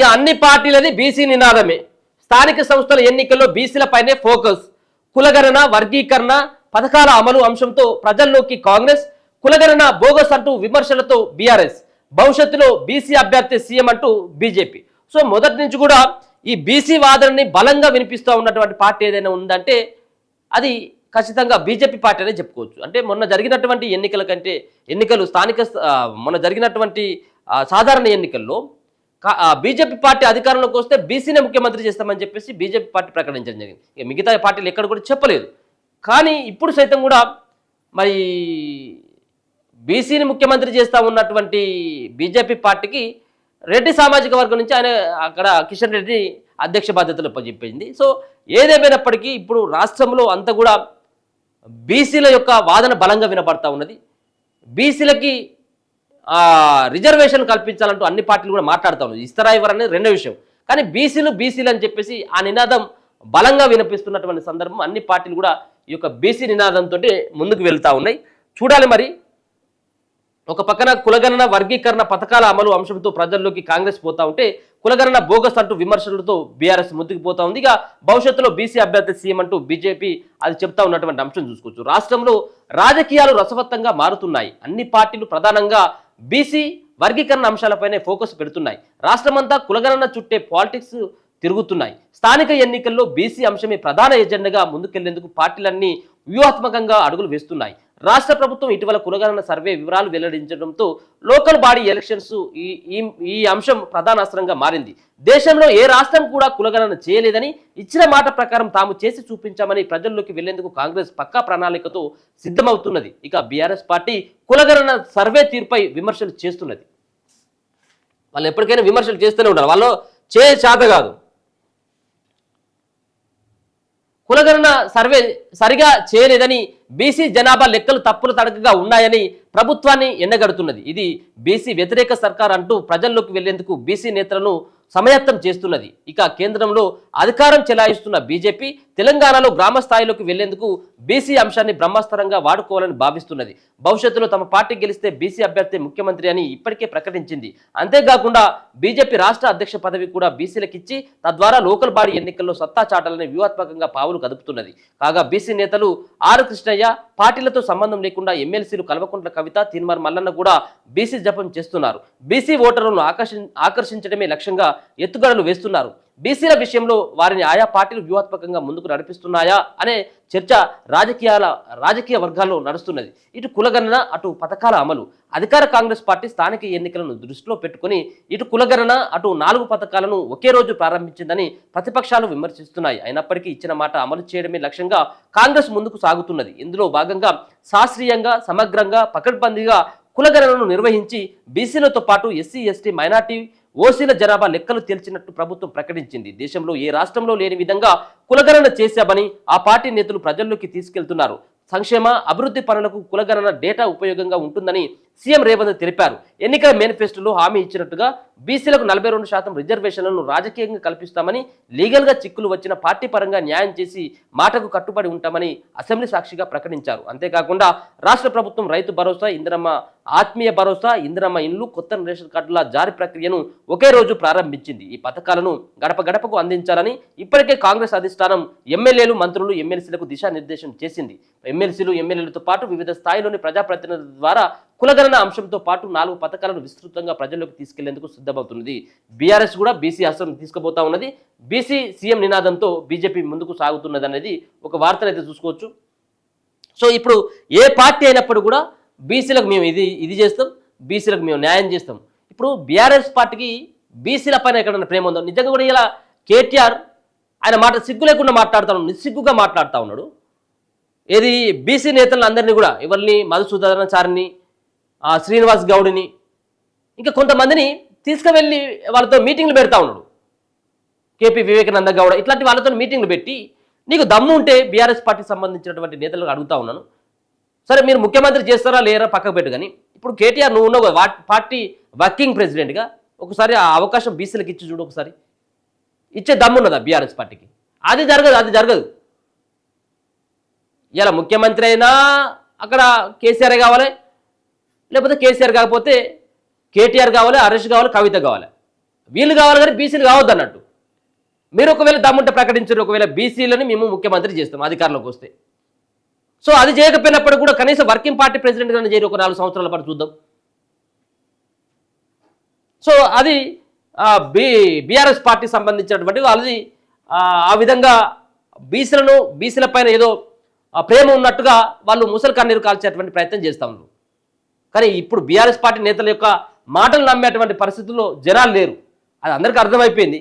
ఇక అన్ని పార్టీలది బీసీ నినాదమే. స్థానిక సంస్థల ఎన్నికల్లో బీసీలపైనే ఫోకస్. కులగణన, వర్గీకరణ, పథకాల అమలు అంశంతో ప్రజల్లోకి కాంగ్రెస్. కులగణన బోగస్ అంటూ విమర్శలతో బీఆర్ఎస్. భవిష్యత్తులో బీసీ అభ్యర్థి సీఎం అంటూ బీజేపీ. సో మొదటి నుంచి కూడా ఈ బీసీ వాదనని బలంగా వినిపిస్తూ ఉన్నటువంటి పార్టీ ఏదైనా ఉందంటే అది ఖచ్చితంగా బీజేపీ పార్టీ అనే చెప్పుకోవచ్చు. అంటే మొన్న జరిగినటువంటి ఎన్నికల కంటే మొన్న జరిగినటువంటి సాధారణ ఎన్నికల్లో బీజేపీ పార్టీ అధికారంలోకి వస్తే బీసీనే ముఖ్యమంత్రి చేస్తామని చెప్పేసి బీజేపీ పార్టీ ప్రకటించడం జరిగింది. ఇక మిగతా పార్టీలు ఎక్కడ కూడా చెప్పలేదు. కానీ ఇప్పుడు సైతం కూడా మరి బీసీని ముఖ్యమంత్రి చేస్తూ ఉన్నటువంటి బీజేపీ పార్టీకి రెడ్డి సామాజిక వర్గం నుంచి ఆయన అక్కడ కిషన్ రెడ్డి అధ్యక్ష బాధ్యతలు చెప్పింది. సో ఏదేమైనప్పటికీ ఇప్పుడు రాష్ట్రంలో అంతా కూడా బీసీల యొక్క వాదన బలంగా వినపడతా ఉన్నది. బీసీలకి రిజర్వేషన్ కల్పించాలంటూ అన్ని పార్టీలు కూడా మాట్లాడుతూ ఉన్నాయి. ఇస్తారా ఇవ్వరు అనేది రెండో విషయం. కానీ బీసీలు అని చెప్పేసి ఆ నినాదం బలంగా వినిపిస్తున్నటువంటి సందర్భం అన్ని పార్టీలు కూడా ఈ యొక్క బీసీ నినాదంతో ముందుకు వెళ్తూ ఉన్నాయి. చూడాలి మరి. ఒక పక్కన కులగణన, వర్గీకరణ, పథకాల అమలు అంశంతో ప్రజల్లోకి కాంగ్రెస్ పోతా ఉంటే కులగణన బోగస్ అంటూ విమర్శలతో బీఆర్ఎస్ ముందుకు పోతా ఉంది. ఇక భవిష్యత్తులో బీసీ అభ్యర్థి సీఎం అంటూ బీజేపీ అది చెప్తా ఉన్నటువంటి అంశం చూసుకోవచ్చు. రాష్ట్రంలో రాజకీయాలు రసవత్తంగా మారుతున్నాయి. అన్ని పార్టీలు ప్రధానంగా బీసీ వర్గీకరణ అంశాలపైనే ఫోకస్ పెడుతున్నాయి. రాష్ట్రమంతా కులగణన చుట్టే పాలిటిక్స్ తిరుగుతున్నాయి. స్థానిక ఎన్నికల్లో బీసీ అంశమే ప్రధాన ఎజెండాగా ముందుకెళ్లేందుకు పార్టీలన్నీ వ్యూహాత్మకంగా అడుగులు వేస్తున్నాయి. రాష్ట్ర ప్రభుత్వం ఇటీవల కులగణన సర్వే వివరాలు వెల్లడించడంతో లోకల్ బాడీ ఎలక్షన్స్ ఈ అంశం ప్రధాన అస్త్రంగా మారింది. దేశంలో ఏ రాష్ట్రం కూడా కులగణన చేయలేదని, ఇచ్చిన మాట ప్రకారం తాము చేసి చూపించామని ప్రజల్లోకి వెళ్లేందుకు కాంగ్రెస్ పక్కా ప్రణాళికతో సిద్ధమవుతున్నది. ఇక బీఆర్ఎస్ పార్టీ కులగణన సర్వే తీరుపై విమర్శలు చేస్తున్నది. వాళ్ళు ఎప్పటికైనా విమర్శలు చేస్తూనే ఉంటారు. వాళ్ళు చేత కాదు. కులగణన సర్వే సరిగా చేయలేదని, బీసీ జనాభా లెక్కలు తప్పులు తడకగా ఉన్నాయని ప్రభుత్వాన్ని ఎండగడుతున్నది. ఇది బీసీ వ్యతిరేక సర్కార్ అంటూ ప్రజల్లోకి వెళ్లేందుకు బీసీ నేతలను సమయత్తం చేస్తున్నది. ఇక కేంద్రంలో అధికారం చెలాయిస్తున్న బీజేపీ తెలంగాణలో గ్రామ స్థాయిలోకి వెళ్లేందుకు బీసీ అంశాన్ని బ్రహ్మాస్త్రంగా వాడుకోవాలని భావిస్తున్నది. భవిష్యత్తులో తమ పార్టీ గెలిస్తే బీసీ అభ్యర్థి ముఖ్యమంత్రి అని ఇప్పటికే ప్రకటించింది. అంతేకాకుండా బీజేపీ రాష్ట్ర అధ్యక్ష పదవి కూడా బీసీలకిచ్చి తద్వారా లోకల్ బాడీ ఎన్నికల్లో సత్తా చాటాలని వ్యూహాత్మకంగా పావులు కదుపుతున్నది. కాగా బీసీ నేతలు ఆర్ కృష్ణయ్య, పార్టీలతో సంబంధం లేకుండా ఎమ్మెల్సీలు కల్వకుంట్ల కవిత, తీన్మార్ మల్లన్న కూడా బీసీ జపం చేస్తున్నారు. బీసీ ఓటర్లను ఆకర్షించడమే లక్ష్యంగా ఎత్తుగడలు వేస్తున్నారు. బీసీల విషయంలో వారిని ఆయా పార్టీలు వ్యూహాత్మకంగా ముందుకు నడిపిస్తున్నాయా అనే చర్చ రాజకీయ వర్గాల్లో నడుస్తున్నది. ఇటు కులగణన, అటు పథకాల అమలు. అధికార కాంగ్రెస్ పార్టీ స్థానిక ఎన్నికలను దృష్టిలో పెట్టుకుని ఇటు కులగణన, అటు 4 పథకాలను ఒకే రోజు ప్రారంభించిందని ప్రతిపక్షాలు విమర్శిస్తున్నాయి. అయినప్పటికీ ఇచ్చిన మాట అమలు చేయడమే లక్ష్యంగా కాంగ్రెస్ ముందుకు సాగుతున్నది. ఇందులో భాగంగా శాస్త్రీయంగా, సమగ్రంగా, పకడ్బందీగా కులగణనను నిర్వహించి బీసీలతో పాటు ఎస్సీ, ఎస్టీ, మైనార్టీ, ఓసీల జనాభా లెక్కలు తేల్చినట్టు ప్రభుత్వం ప్రకటించింది. దేశంలో ఏ రాష్ట్రంలో లేని విధంగా కులగణన చేశామని ఆ పార్టీ నేతలు ప్రజల్లోకి తీసుకెళ్తున్నారు. సంక్షేమ అభివృద్ధి పనులకు కులగణన డేటా ఉపయోగంగా ఉంటుందని సీఎం రేవంత్ తెలిపారు. ఎన్నికల మేనిఫెస్టోలో హామీ ఇచ్చినట్టుగా బీసీలకు 42% రిజర్వేషన్లను రాజకీయంగా కల్పిస్తామని, లీగల్గా చిక్కులు వచ్చిన పార్టీ పరంగా న్యాయం చేసి మాటకు కట్టుబడి ఉంటామని అసెంబ్లీ సాక్షిగా ప్రకటించారు. అంతేకాకుండా రాష్ట్ర ప్రభుత్వం రైతు భరోసా, ఇందిరమ్మ ఆత్మీయ భరోసా, ఇందిరమ్మ ఇండ్లు, కొత్త రేషన్ కార్డుల జారీ ప్రక్రియను ఒకే రోజు ప్రారంభించింది. ఈ పథకాలను గడప గడపకు అందించాలని ఇప్పటికే కాంగ్రెస్ అధిష్టానం ఎమ్మెల్యేలు, మంత్రులు, ఎమ్మెల్సీలకు దిశానిర్దేశం చేసింది. ఎమ్మెల్యేలతో పాటు వివిధ స్థాయిలోని ప్రజాప్రతినిధుల ద్వారా కులగణన అంశంతో పాటు 4 పథకాలను విస్తృతంగా ప్రజల్లోకి తీసుకెళ్లేందుకు సిద్ధమవుతున్నది. బీఆర్ఎస్ కూడా బీసీ అస్త్రం తీసుకుపోతా ఉన్నది. బీసీ సీఎం నినాదంతో బీజేపీ ముందుకు సాగుతున్నది అనేది ఒక వార్తనైతే చూసుకోవచ్చు. సో ఇప్పుడు ఏ పార్టీ అయినప్పుడు కూడా బీసీలకు మేము ఇది చేస్తాం, బీసీలకు మేము న్యాయం చేస్తాం. ఇప్పుడు బీఆర్ఎస్ పార్టీకి బీసీల పైన ఎక్కడన్నా ప్రేమ ఉందో? నిజంగా కూడా ఇలా కేటీఆర్ ఆయన మాట సిగ్గు లేకుండా మాట్లాడుతాడు, నిస్సిగ్గుగా మాట్లాడుతూ ఉన్నాడు. ఏది బీసీ నేతలను అందరినీ కూడా, ఎవరిని, మధుసూదనాచారిని, శ్రీనివాస్ గౌడ్ని, ఇంకా కొంతమందిని తీసుకువెళ్ళి వాళ్ళతో మీటింగ్లు పెడతా ఉన్నాడు. కేపీ వివేకానంద గౌడ ఇట్లాంటి వాళ్ళతో మీటింగ్లు పెట్టి, నీకు దమ్ము ఉంటే బీఆర్ఎస్ పార్టీకి సంబంధించినటువంటి నేతలకు అడుగుతా ఉన్నాను, సరే మీరు ముఖ్యమంత్రి చేస్తారా లేరా పక్కకు పెట్టు, కానీ ఇప్పుడు కేటీఆర్ నువ్వు ఉన్నావు పార్టీ వర్కింగ్ ప్రెసిడెంట్గా, ఒకసారి ఆ అవకాశం బీసీలకు ఇచ్చి చూడు, ఒకసారి ఇచ్చే దమ్మున్నదా బీఆర్ఎస్ పార్టీకి? అది జరగదు. ఇలా ముఖ్యమంత్రి అయినా అక్కడ కేసీఆర్ కావాలి, లేకపోతే కేసీఆర్ కాకపోతే కేటీఆర్ కావాలి, హరీష్ కావాలి, కవిత కావాలి. వీళ్ళు కావాలి కానీ బీసీలు కావద్దు అన్నట్టు. మీరు ఒకవేళ దమ్ముంటే ప్రకటించారు, ఒకవేళ బీసీలని మేము ముఖ్యమంత్రి చేస్తాం అధికారంలోకి వస్తే. సో అది చేయకపోయినప్పుడు కూడా కనీసం వర్కింగ్ పార్టీ ప్రెసిడెంట్ గానే చేయరు, ఒక 4 సంవత్సరాల పాటు చూద్దాం. సో అది బీఆర్ఎస్ పార్టీ సంబంధించినటువంటి వాళ్ళది ఆ విధంగా బీసీల పైన ఏదో ప్రేమ ఉన్నట్టుగా వాళ్ళు ముసలి కన్నీరు కాల్చేటువంటి ప్రయత్నం చేస్తూ ఉన్నారు. కానీ ఇప్పుడు బీఆర్ఎస్ పార్టీ నేతల యొక్క మాటలు నమ్మేటువంటి పరిస్థితుల్లో జనాలు లేరు, అది అందరికీ అర్థమైపోయింది.